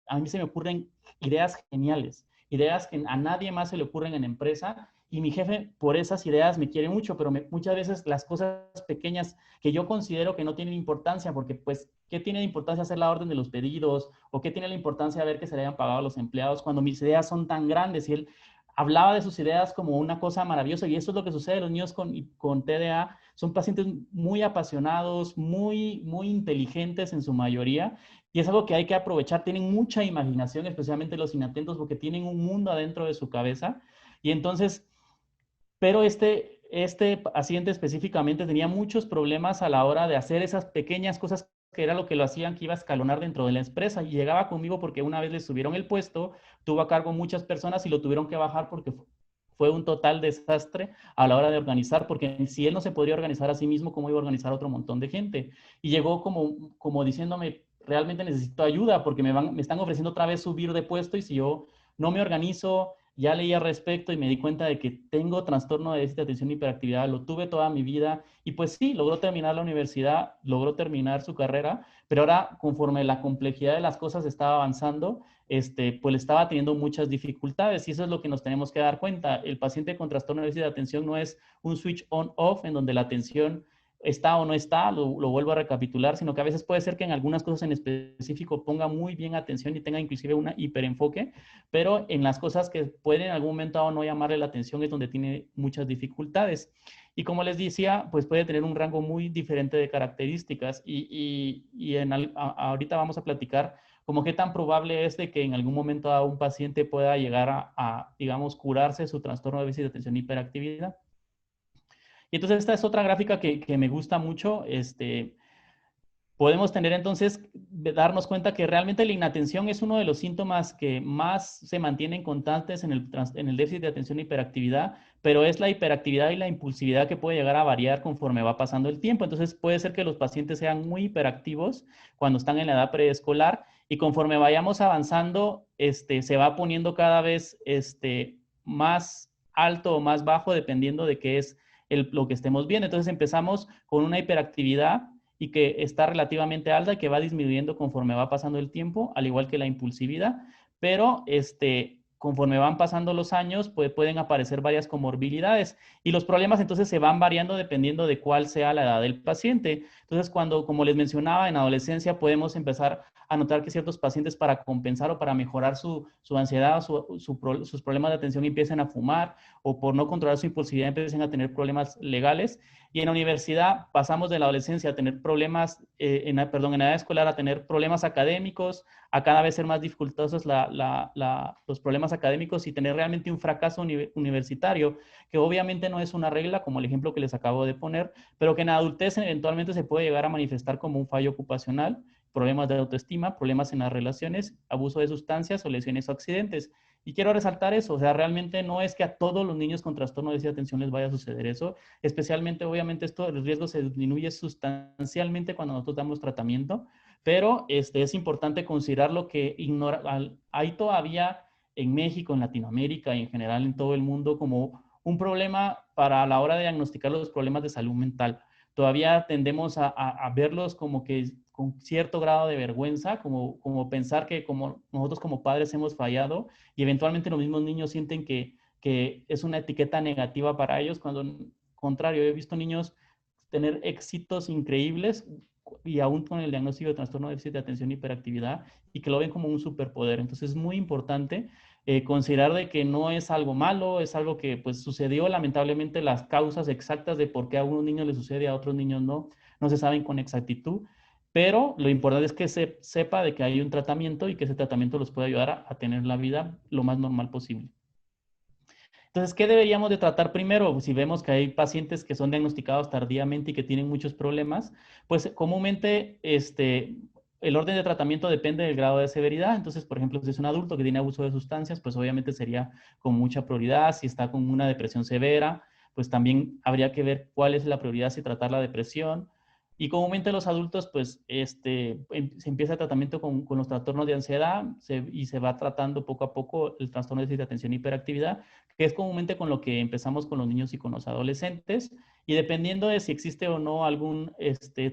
a mí se me ocurren ideas geniales, ideas que a nadie más se le ocurren en empresa y mi jefe por esas ideas me quiere mucho, pero muchas veces las cosas pequeñas que yo considero que no tienen importancia, porque pues, ¿qué tiene de importancia hacer la orden de los pedidos? ¿O qué tiene la importancia ver que se le hayan pagado a los empleados cuando mis ideas son tan grandes? Y él hablaba de sus ideas como una cosa maravillosa y eso es lo que sucede. Los niños con TDA son pacientes muy apasionados, muy inteligentes en su mayoría y es algo que hay que aprovechar. Tienen mucha imaginación, especialmente los inatentos, porque tienen un mundo adentro de su cabeza. Y entonces, pero este paciente específicamente tenía muchos problemas a la hora de hacer esas pequeñas cosas que era lo que lo hacían, que iba a escalonar dentro de la empresa. Y llegaba conmigo porque una vez le subieron el puesto, tuvo a cargo muchas personas y lo tuvieron que bajar porque fue un total desastre a la hora de organizar, porque si él no se podría organizar a sí mismo, ¿cómo iba a organizar a otro montón de gente? Y llegó como diciéndome, realmente necesito ayuda porque me están ofreciendo otra vez subir de puesto y si yo no me organizo, ya leí al respecto y me di cuenta de que tengo trastorno de déficit de atención y hiperactividad, lo tuve toda mi vida y pues sí, logró terminar la universidad, logró terminar su carrera, pero ahora conforme la complejidad de las cosas estaba avanzando, pues le estaba teniendo muchas dificultades y eso es lo que nos tenemos que dar cuenta. El paciente con trastorno de déficit de atención no es un switch on-off en donde la atención está o no está, lo vuelvo a recapitular, sino que a veces puede ser que en algunas cosas en específico ponga muy bien atención y tenga inclusive un hiperenfoque, pero en las cosas que pueden en algún momento o no llamarle la atención es donde tiene muchas dificultades. Y como les decía, pues puede tener un rango muy diferente de características ahorita vamos a platicar como qué tan probable es de que en algún momento a un paciente pueda llegar digamos, curarse su trastorno de déficit de atención y hiperactividad. Y entonces esta es otra gráfica que me gusta mucho. Podemos tener entonces, darnos cuenta que realmente la inatención es uno de los síntomas que más se mantienen constantes en el déficit de atención e hiperactividad, pero es la hiperactividad y la impulsividad que puede llegar a variar conforme va pasando el tiempo. Entonces puede ser que los pacientes sean muy hiperactivos cuando están en la edad preescolar y conforme vayamos avanzando, se va poniendo cada vez más alto o más bajo dependiendo de qué es lo que estemos viendo. Entonces empezamos con una hiperactividad y que está relativamente alta y que va disminuyendo conforme va pasando el tiempo, al igual que la impulsividad, pero conforme van pasando los años, pues pueden aparecer varias comorbilidades y los problemas entonces se van variando dependiendo de cuál sea la edad del paciente. Entonces, cuando, como les mencionaba, en adolescencia podemos empezar a notar que ciertos pacientes para compensar o para mejorar su ansiedad o sus problemas de atención empiezan a fumar o por no controlar su impulsividad empiezan a tener problemas legales. Y en la universidad pasamos de la adolescencia a tener problemas, en edad escolar a tener problemas académicos, a cada vez ser más dificultosos los problemas académicos y tener realmente un fracaso universitario, que obviamente no es una regla, como el ejemplo que les acabo de poner, pero que en la adultez eventualmente se puede llegar a manifestar como un fallo ocupacional, problemas de autoestima, problemas en las relaciones, abuso de sustancias o lesiones o accidentes. Y quiero resaltar eso, o sea, realmente no es que a todos los niños con trastorno de déficit de atención les vaya a suceder eso, especialmente, obviamente, el riesgo se disminuye sustancialmente cuando nosotros damos tratamiento, pero es importante considerar lo que hay todavía en México, en Latinoamérica y en general en todo el mundo como un problema para la hora de diagnosticar los problemas de salud mental. Todavía tendemos a verlos como que con cierto grado de vergüenza, como pensar que como nosotros como padres hemos fallado y eventualmente los mismos niños sienten que es una etiqueta negativa para ellos, cuando al contrario, he visto niños tener éxitos increíbles y aún con el diagnóstico de trastorno de déficit de atención y hiperactividad y que lo ven como un superpoder. Entonces es muy importante considerar de que no es algo malo, es algo que pues sucedió lamentablemente. Las causas exactas de por qué a unos niños les sucede y a otros niños no se saben con exactitud, pero lo importante es que se sepa de que hay un tratamiento y que ese tratamiento los puede ayudar a tener la vida lo más normal posible. Entonces, ¿qué deberíamos de tratar primero? Si vemos que hay pacientes que son diagnosticados tardíamente y que tienen muchos problemas, pues comúnmente el orden de tratamiento depende del grado de severidad. Entonces, por ejemplo, si es un adulto que tiene abuso de sustancias, pues obviamente sería con mucha prioridad. Si está con una depresión severa, pues también habría que ver cuál es la prioridad, si tratar la depresión. Y comúnmente los adultos, pues, se empieza el tratamiento con los trastornos de ansiedad y se va tratando poco a poco el trastorno de déficit de atención y hiperactividad, que es comúnmente con lo que empezamos con los niños y con los adolescentes. Y dependiendo de si existe o no algún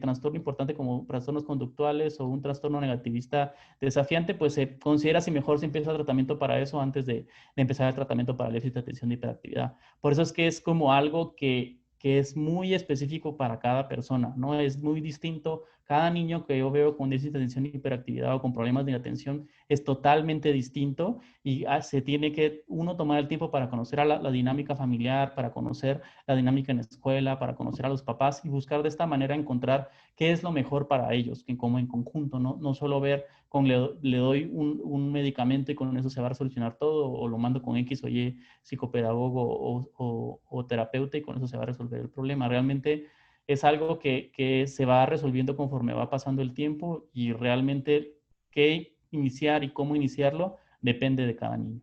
trastorno importante como trastornos conductuales o un trastorno negativista desafiante, pues se considera si mejor se empieza el tratamiento para eso antes de empezar el tratamiento para el déficit de atención y hiperactividad. Por eso es que es como algo que es muy específico para cada persona, ¿no? Es muy distinto. Cada niño que yo veo con déficit de atención y hiperactividad o con problemas de atención es totalmente distinto y se tiene que uno tomar el tiempo para conocer a la dinámica familiar, para conocer la dinámica en la escuela, para conocer a los papás y buscar de esta manera encontrar qué es lo mejor para ellos, que como en conjunto, no solo ver le doy un medicamento y con eso se va a solucionar todo, o lo mando con X o Y psicopedagogo o terapeuta y con eso se va a resolver el problema. Realmente es algo que se va resolviendo conforme va pasando el tiempo y realmente qué iniciar y cómo iniciarlo depende de cada niño.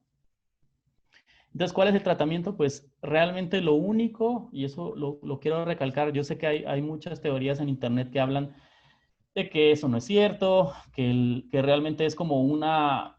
Entonces, ¿cuál es el tratamiento? Pues realmente lo único, y eso lo quiero recalcar, yo sé que hay muchas teorías en internet que hablan de que eso no es cierto, que realmente es como una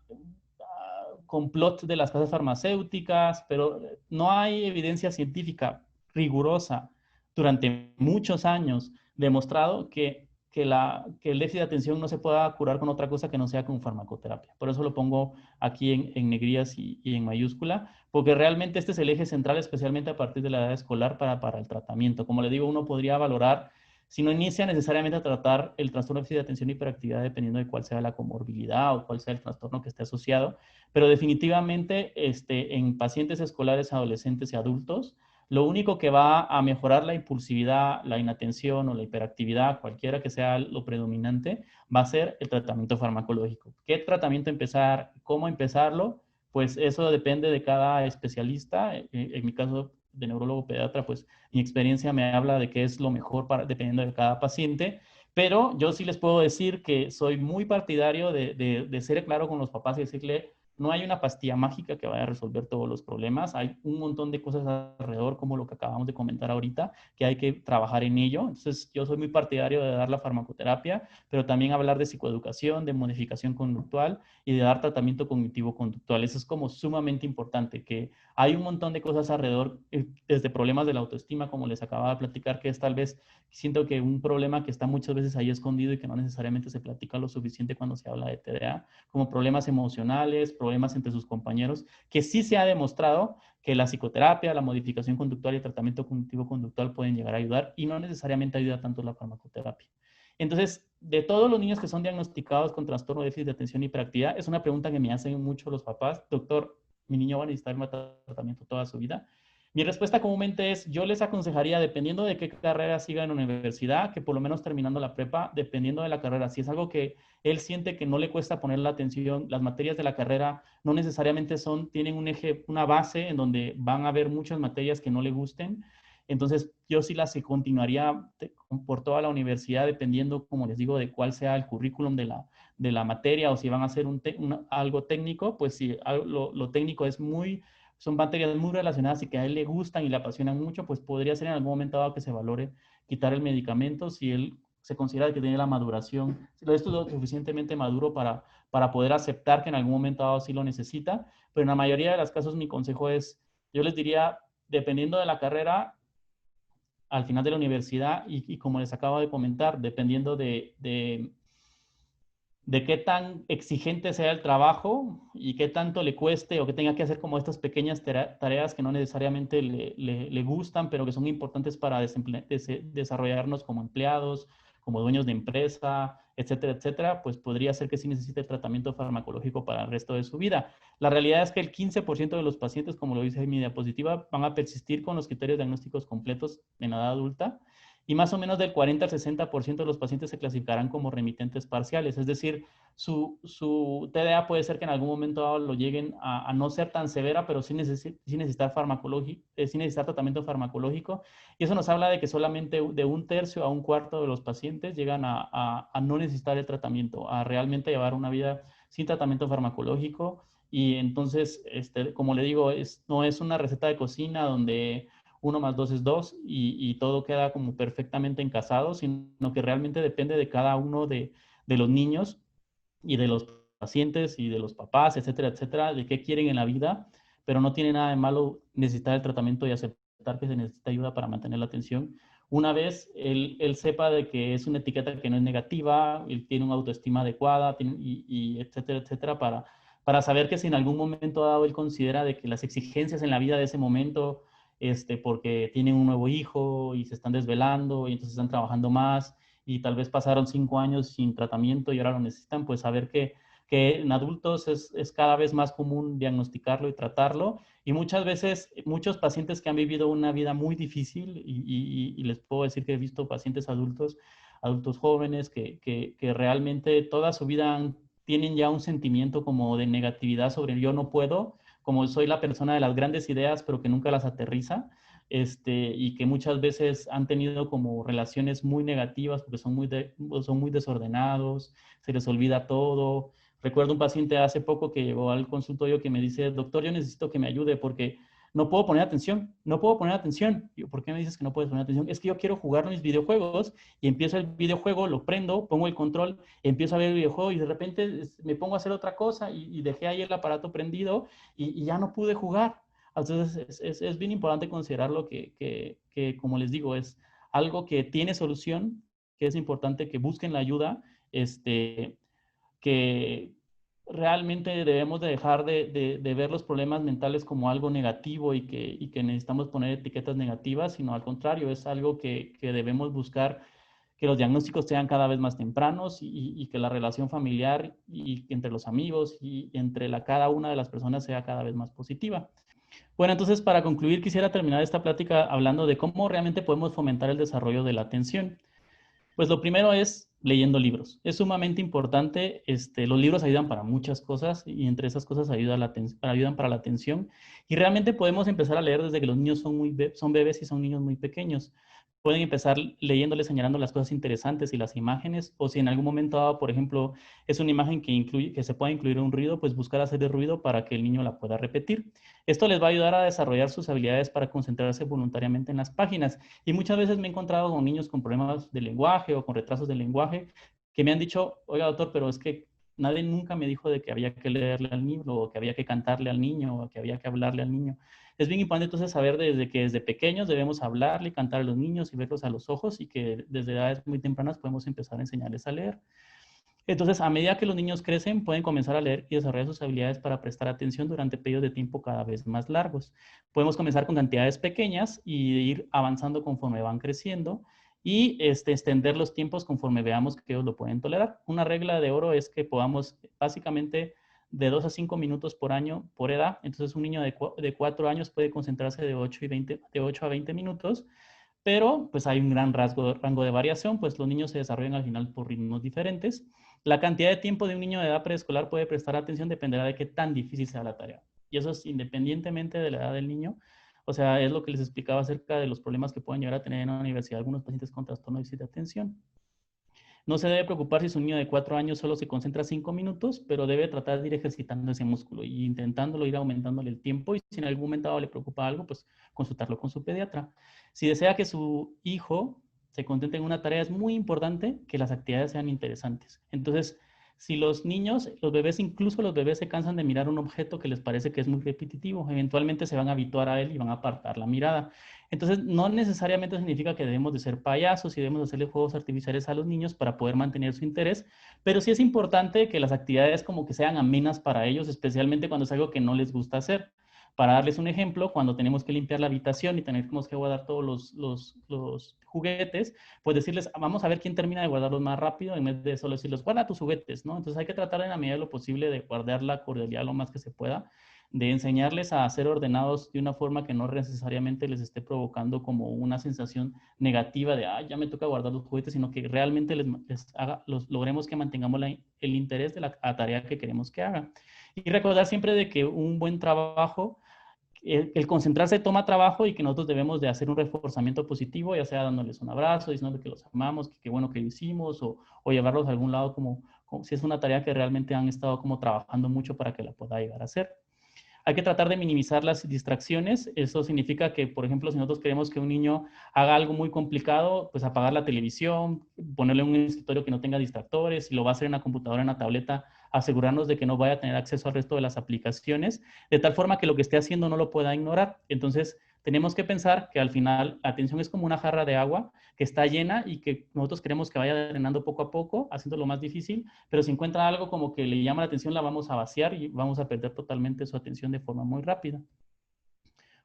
complot de las casas farmacéuticas, pero no hay evidencia científica rigurosa durante muchos años demostrado que el déficit de atención no se pueda curar con otra cosa que no sea con farmacoterapia. Por eso lo pongo aquí en negrillas y en mayúscula, porque realmente este es el eje central, especialmente a partir de la edad escolar para el tratamiento. Como le digo, uno podría valorar si no inicia necesariamente a tratar el trastorno de déficit de atención y hiperactividad dependiendo de cuál sea la comorbilidad o cuál sea el trastorno que esté asociado, pero definitivamente en pacientes escolares, adolescentes y adultos, lo único que va a mejorar la impulsividad, la inatención o la hiperactividad, cualquiera que sea lo predominante, va a ser el tratamiento farmacológico. ¿Qué tratamiento empezar? ¿Cómo empezarlo? Pues eso depende de cada especialista. En mi caso de neurólogo pediatra, pues mi experiencia me habla de qué es lo mejor dependiendo de cada paciente, pero yo sí les puedo decir que soy muy partidario de ser claro con los papás y decirle no hay una pastilla mágica que vaya a resolver todos los problemas. Hay un montón de cosas alrededor, como lo que acabamos de comentar ahorita, que hay que trabajar en ello. Entonces, yo soy muy partidario de dar la farmacoterapia, pero también hablar de psicoeducación, de modificación conductual y de dar tratamiento cognitivo-conductual. Eso es como sumamente importante, que hay un montón de cosas alrededor, desde problemas de la autoestima, como les acababa de platicar, que es tal vez, siento que un problema que está muchas veces ahí escondido y que no necesariamente se platica lo suficiente cuando se habla de TDA, como problemas emocionales, problemas entre sus compañeros, que sí se ha demostrado que la psicoterapia, la modificación conductual y el tratamiento cognitivo-conductual pueden llegar a ayudar y no necesariamente ayuda tanto la farmacoterapia. Entonces, de todos los niños que son diagnosticados con trastorno de déficit de atención y hiperactividad, es una pregunta que me hacen mucho los papás. Doctor, mi niño va a necesitar un tratamiento toda su vida. Mi respuesta comúnmente es, yo les aconsejaría, dependiendo de qué carrera siga en la universidad, que por lo menos terminando la prepa, dependiendo de la carrera, si es algo que él siente que no le cuesta poner la atención, las materias de la carrera no necesariamente tienen un eje, una base en donde van a haber muchas materias que no le gusten. Entonces, yo sí las continuaría por toda la universidad, dependiendo, como les digo, de cuál sea el currículum de la materia o si van a hacer algo técnico, pues si lo técnico son materias muy relacionadas y que a él le gustan y le apasionan mucho, pues podría ser en algún momento dado que se valore quitar el medicamento si él se considera que tiene la maduración, si esto es lo suficientemente maduro para poder aceptar que en algún momento dado sí lo necesita, pero en la mayoría de los casos mi consejo es, yo les diría, dependiendo de la carrera, al final de la universidad y como les acabo de comentar, dependiendo de qué tan exigente sea el trabajo y qué tanto le cueste o que tenga que hacer como estas pequeñas tareas que no necesariamente le gustan, pero que son importantes para desarrollarnos como empleados, como dueños de empresa, etcétera, etcétera, pues podría ser que sí necesite tratamiento farmacológico para el resto de su vida. La realidad es que el 15% de los pacientes, como lo dice en mi diapositiva, van a persistir con los criterios diagnósticos completos en la edad adulta y más o menos del 40 al 60% de los pacientes se clasificarán como remitentes parciales, es decir, su TDA puede ser que en algún momento lo lleguen a no ser tan severa, pero sí necesitar sí necesitar tratamiento farmacológico. Y eso nos habla de que solamente de un tercio a un cuarto de los pacientes llegan a no necesitar el tratamiento, a realmente llevar una vida sin tratamiento farmacológico. Y entonces, como le digo, no es una receta de cocina donde 1 más 2 es 2 y todo queda como perfectamente encasado, sino que realmente depende de cada uno de los niños y de los pacientes y de los papás, etcétera, etcétera, de qué quieren en la vida, pero no tiene nada de malo necesitar el tratamiento y aceptar que se necesita ayuda para mantener la atención. Una vez él sepa de que es una etiqueta que no es negativa, él tiene una autoestima adecuada y etcétera, etcétera, para saber que si en algún momento dado él considera de que las exigencias en la vida de ese momento, porque tienen un nuevo hijo y se están desvelando y entonces están trabajando más, y tal vez pasaron 5 años sin tratamiento y ahora lo necesitan, pues saber que en adultos es cada vez más común diagnosticarlo y tratarlo. Y muchas veces, muchos pacientes que han vivido una vida muy difícil, y les puedo decir que he visto pacientes adultos jóvenes que realmente toda su vida tienen ya un sentimiento como de negatividad sobre yo no puedo, como soy la persona de las grandes ideas, pero que nunca las aterriza y que muchas veces han tenido como relaciones muy negativas porque son muy desordenados, se les olvida todo. Recuerdo un paciente hace poco que llegó al consultorio que me dice, doctor, yo necesito que me ayude porque no puedo poner atención, no puedo poner atención. Yo, ¿por qué me dices que no puedes poner atención? Es que yo quiero jugar mis videojuegos y empiezo el videojuego, lo prendo, pongo el control, empiezo a ver el videojuego y de repente me pongo a hacer otra cosa y dejé ahí el aparato prendido y ya no pude jugar. Entonces, es bien importante considerarlo que, como les digo, es algo que tiene solución, que es importante que busquen la ayuda, que realmente debemos de dejar de ver los problemas mentales como algo negativo y que necesitamos poner etiquetas negativas, sino al contrario, es algo que debemos buscar que los diagnósticos sean cada vez más tempranos y que la relación familiar y entre los amigos y entre cada una de las personas sea cada vez más positiva. Bueno, entonces para concluir quisiera terminar esta plática hablando de cómo realmente podemos fomentar el desarrollo de la atención. Pues lo primero es leyendo libros. Es sumamente importante. Los libros ayudan para muchas cosas y entre esas cosas ayudan para la atención. Y realmente podemos empezar a leer desde que los niños son bebés y son niños muy pequeños. pueden empezar leyéndole, señalando las cosas interesantes y las imágenes, o si en algún momento dado, por ejemplo, es una imagen que se pueda incluir un ruido, pues buscar hacer el ruido para que el niño la pueda repetir. Esto les va a ayudar a desarrollar sus habilidades para concentrarse voluntariamente en las páginas. Y muchas veces me he encontrado con niños con problemas de lenguaje o con retrasos de lenguaje que me han dicho, oiga, doctor, pero es que nadie nunca me dijo de que había que leerle al libro, o que había que cantarle al niño, o que había que hablarle al niño. Es bien importante entonces saber desde que desde pequeños debemos hablarle y cantar a los niños y verlos a los ojos, y que desde edades muy tempranas podemos empezar a enseñarles a leer. Entonces, a medida que los niños crecen, pueden comenzar a leer y desarrollar sus habilidades para prestar atención durante periodos de tiempo cada vez más largos. Podemos comenzar con cantidades pequeñas y ir avanzando conforme van creciendo, y extender los tiempos conforme veamos que ellos lo pueden tolerar. Una regla de oro es que podamos básicamente de 2 a 5 minutos por año por edad. Entonces, un niño de 4 años puede concentrarse de 8 a 20 minutos, pero pues hay un gran rango de variación, pues los niños se desarrollan al final por ritmos diferentes. La cantidad de tiempo de un niño de edad preescolar puede prestar atención dependerá de qué tan difícil sea la tarea. Y eso es independientemente de la edad del niño. O sea, es lo que les explicaba acerca de los problemas que pueden llegar a tener en la universidad algunos pacientes con trastorno de déficit de atención. No se debe preocupar si su niño de 4 años solo se concentra 5 minutos, pero debe tratar de ir ejercitando ese músculo y intentándolo ir aumentándole el tiempo, y si en algún momento le preocupa algo, pues consultarlo con su pediatra. Si desea que su hijo se concentre en una tarea, es muy importante que las actividades sean interesantes. Entonces, si los niños, los bebés, incluso los bebés se cansan de mirar un objeto que les parece que es muy repetitivo, eventualmente se van a habituar a él y van a apartar la mirada. Entonces, no necesariamente significa que debemos de ser payasos y debemos hacerle juegos artificiales a los niños para poder mantener su interés, pero sí es importante que las actividades como que sean amenas para ellos, especialmente cuando es algo que no les gusta hacer. Para darles un ejemplo, cuando tenemos que limpiar la habitación y tenemos que guardar todos los juguetes, pues decirles, vamos a ver quién termina de guardarlos más rápido, en vez de solo decirles, guarda tus juguetes, ¿no? Entonces hay que tratar en la medida de lo posible de guardar la cordialidad lo más que se pueda, de enseñarles a ser ordenados de una forma que no necesariamente les esté provocando como una sensación negativa de, ya me toca guardar los juguetes, sino que realmente logremos que mantengamos el interés de la tarea que queremos que hagan. Y recordar siempre de que un buen trabajo, el concentrarse toma trabajo, y que nosotros debemos de hacer un reforzamiento positivo, ya sea dándoles un abrazo, diciéndoles que los amamos, que qué bueno que lo hicimos, o llevarlos a algún lado como si es una tarea que realmente han estado como trabajando mucho para que la pueda llegar a hacer. Hay que tratar de minimizar las distracciones. Eso significa que, por ejemplo, si nosotros queremos que un niño haga algo muy complicado, pues apagar la televisión, ponerle un escritorio que no tenga distractores. Si lo va a hacer en la computadora, en la tableta, asegurarnos de que no vaya a tener acceso al resto de las aplicaciones, de tal forma que lo que esté haciendo no lo pueda ignorar. Entonces, tenemos que pensar que al final la atención es como una jarra de agua que está llena y que nosotros queremos que vaya drenando poco a poco, haciéndolo más difícil, pero si encuentra algo como que le llama la atención, la vamos a vaciar y vamos a perder totalmente su atención de forma muy rápida.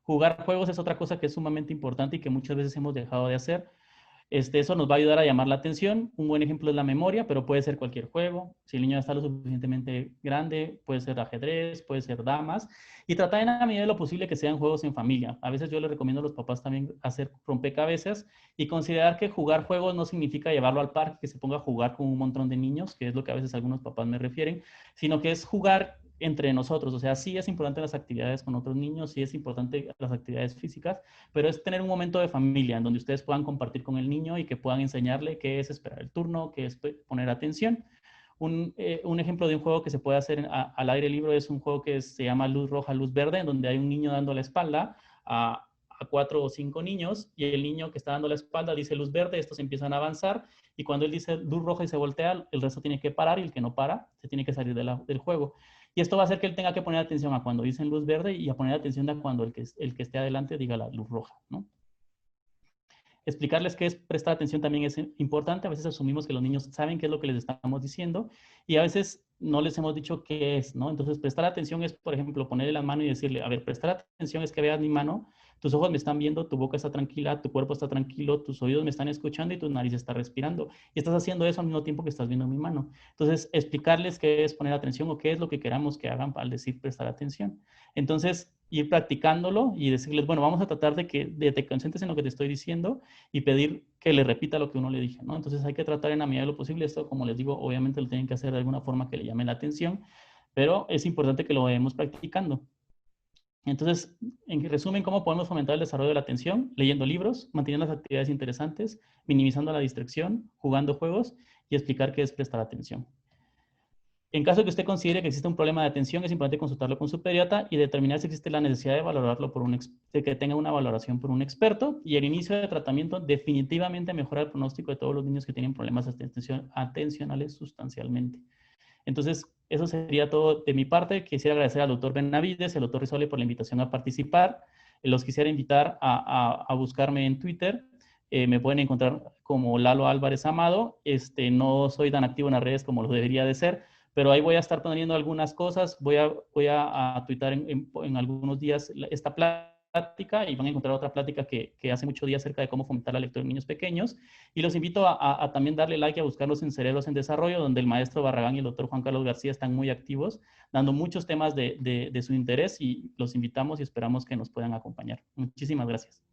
Jugar juegos es otra cosa que es sumamente importante y que muchas veces hemos dejado de hacer. Eso nos va a ayudar a llamar la atención. Un buen ejemplo es la memoria, pero puede ser cualquier juego. Si el niño está lo suficientemente grande, puede ser ajedrez, puede ser damas. Y tratar en la medida de lo posible que sean juegos en familia. A veces yo les recomiendo a los papás también hacer rompecabezas y considerar que jugar juegos no significa llevarlo al parque, que se ponga a jugar con un montón de niños, que es lo que a veces algunos papás me refieren, sino que es jugar entre nosotros. O sea, sí es importante las actividades con otros niños, sí es importante las actividades físicas, pero es tener un momento de familia en donde ustedes puedan compartir con el niño y que puedan enseñarle qué es esperar el turno, qué es poner atención. Un ejemplo de un juego que se puede hacer al aire libre es un juego que se llama Luz Roja, Luz Verde, en donde hay un niño dando la espalda a 4 o 5 niños, y el niño que está dando la espalda dice luz verde, estos empiezan a avanzar, y cuando él dice luz roja y se voltea, el resto tiene que parar, y el que no para se tiene que salir del juego. Y esto va a hacer que él tenga que poner atención a cuando dicen luz verde y a poner atención a cuando el que esté adelante diga la luz roja, ¿no? Explicarles qué es prestar atención también es importante. A veces asumimos que los niños saben qué es lo que les estamos diciendo y a veces no les hemos dicho qué es, ¿no? Entonces, prestar atención es, por ejemplo, ponerle la mano y decirle, a ver, prestar atención es que veas mi mano, tus ojos me están viendo, tu boca está tranquila, tu cuerpo está tranquilo, tus oídos me están escuchando y tu nariz está respirando. Y estás haciendo eso al mismo tiempo que estás viendo mi mano. Entonces, explicarles qué es poner atención o qué es lo que queramos que hagan al decir prestar atención. Entonces, ir practicándolo y decirles, bueno, vamos a tratar de que te concentres en lo que te estoy diciendo y pedir que le repita lo que uno le dije, ¿no? Entonces hay que tratar en la medida de lo posible. Esto, como les digo, obviamente lo tienen que hacer de alguna forma que le llame la atención, pero es importante que lo vayamos practicando. Entonces, en resumen, ¿cómo podemos fomentar el desarrollo de la atención? Leyendo libros, manteniendo las actividades interesantes, minimizando la distracción, jugando juegos y explicar qué es prestar atención. En caso de que usted considere que existe un problema de atención, es importante consultarlo con su pediatra y determinar si existe la necesidad de valorarlo de que tenga una valoración por un experto. Y el inicio de tratamiento definitivamente mejora el pronóstico de todos los niños que tienen problemas atencionales sustancialmente. Entonces, eso sería todo de mi parte. Quisiera agradecer al doctor Benavides y al doctor Risoli por la invitación a participar. Los quisiera invitar a buscarme en Twitter. Me pueden encontrar como Lalo Álvarez Amado. No soy tan activo en las redes como lo debería de ser, pero ahí voy a estar poniendo algunas cosas. Voy a tuitar en algunos días esta plática y van a encontrar otra plática que hace mucho día acerca de cómo fomentar la lectura en niños pequeños. Y los invito a también darle like y a buscarlos en Cerebros en Desarrollo, donde el maestro Barragán y el doctor Juan Carlos García están muy activos, dando muchos temas de su interés y los invitamos y esperamos que nos puedan acompañar. Muchísimas gracias.